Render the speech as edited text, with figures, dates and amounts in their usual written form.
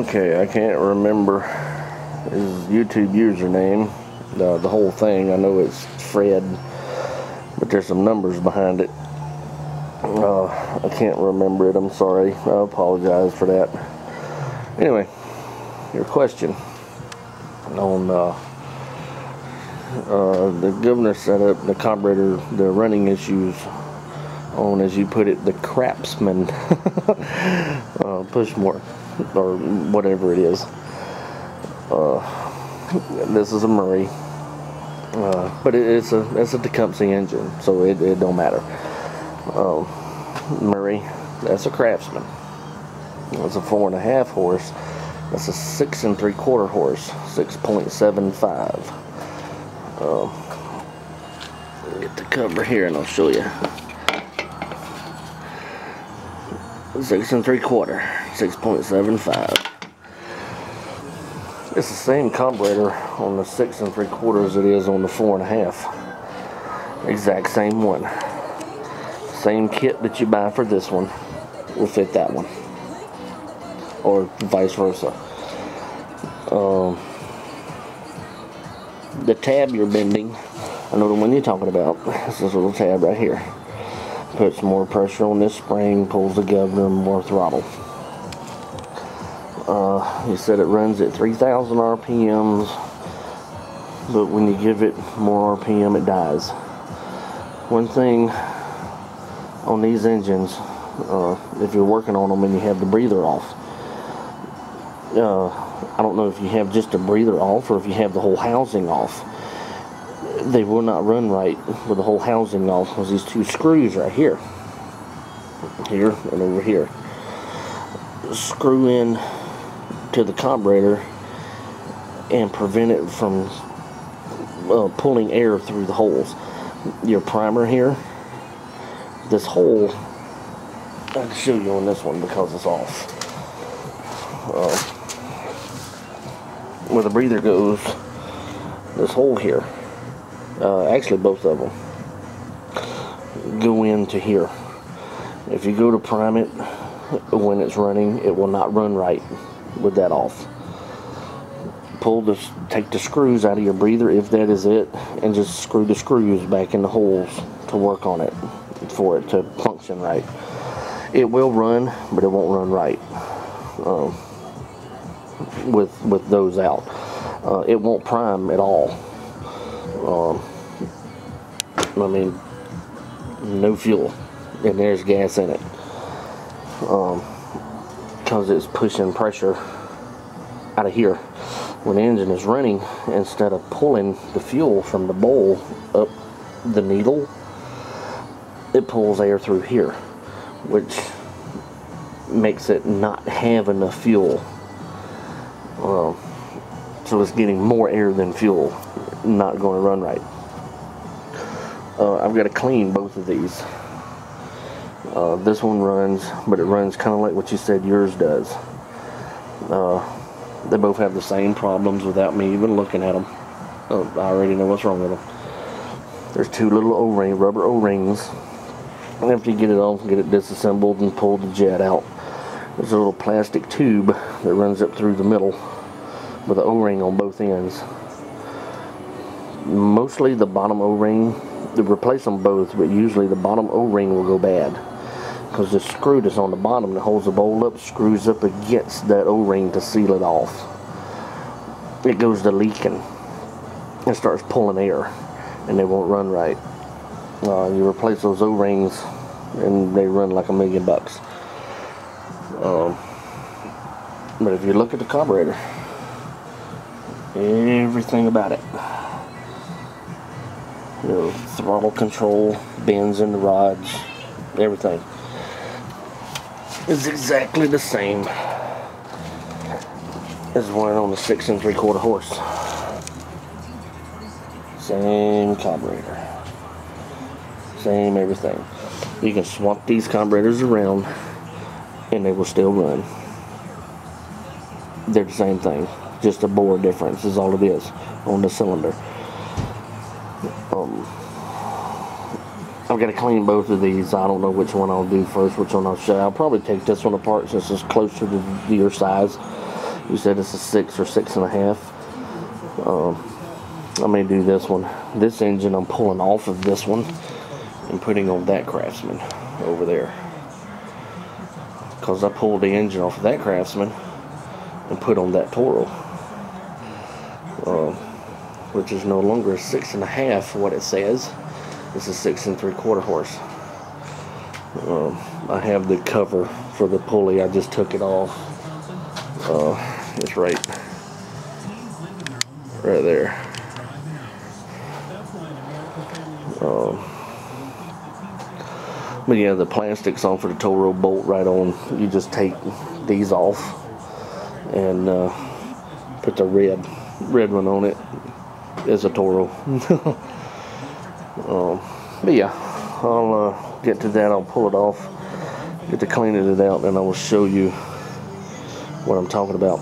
Okay, I can't remember his YouTube username, the whole thing. I know it's Fred, but there's some numbers behind it. I can't remember it, I'm sorry. I apologize for that. Anyway, your question on the governor set up the carburetor, the running issues on, as you put it, the craftsman push more, or whatever it is. This is a Murray, but it's a Tecumseh engine, so it don't matter. Murray, that's a Craftsman. It's a 4.5 horse. That's a 6 3/4 horse, 6.75. Get the cover here and I'll show you. 6 3/4, 6.75. It's the same carburetor on the 6 3/4 as it is on the 4.5. Exact same one. Same kit that you buy for this one will fit that one, or vice versa. The tab you're bending, I know the one you're talking about. It's this little tab right here. Puts more pressure on this spring, pulls the governor, more throttle. He said it runs at 3,000 RPMs, but when you give it more RPM, it dies. One thing on these engines, if you're working on them and you have the breather off, I don't know if you have just a breather off or if you have the whole housing off, they will not run right with the whole housing off, because these two screws right here and over here screw in to the carburetor and prevent it from pulling air through the holes. Your primer here, this hole, I can show you on this one because it's off. Where the breather goes, this hole here, actually both of them go into here. If you go to prime it when it's running, it will not run right with that off. Take the screws out of your breather, if that is it, and just screw the screws back in the holes to work on it for it to function right. It will run, but it won't run right with those out. It won't prime at all. I mean, no fuel, and there's gas in it, because it's pushing pressure out of here. When the engine is running, instead of pulling the fuel from the bowl up the needle, it pulls air through here, which makes it not have enough fuel. So it's getting more air than fuel, not going to run right. I've got to clean both of these. This one runs, but it runs kind of like what you said yours does. They both have the same problems without me even looking at them. I already know what's wrong with them. There's two little rubber O-rings. After you get it off, get it disassembled and pull the jet out, there's a little plastic tube that runs up through the middle with an O-ring on both ends. Mostly the bottom O-ring, they replace them both, but usually the bottom O-ring will go bad, because the screw that's on the bottom that holds the bowl up screws up against that O-ring to seal it off. It goes to leaking and starts pulling air, and they won't run right. You replace those O-rings and they run like $1 million. But if you look at the carburetor, everything about it, throttle control, bends in the rods, everything is exactly the same as one on the 6 3/4 horse. Same carburetor, same everything. You can swap these carburetors around and they will still run. They're the same thing, just a bore difference is all it is on the cylinder. I've got to clean both of these. I don't know which one I'll do first, which one I'll show. I'll probably take this one apart since it's closer to your size You said it's a 6 or 6.5. I may do this one. This engine I'm pulling off of this one and putting on that Craftsman over there, because I pulled the engine off of that Craftsman and put on that Toro, which is no longer a 6.5 for what it says. It's a 6 3/4 horse. I have the cover for the pulley. I just took it off. It's right there. But yeah, the plastic's on for the Toro, bolt right on. You just take these off and put the red one on it as a Toro. But yeah, I'll get to that. I'll pull it off, get to cleaning it out, and I will show you what I'm talking about.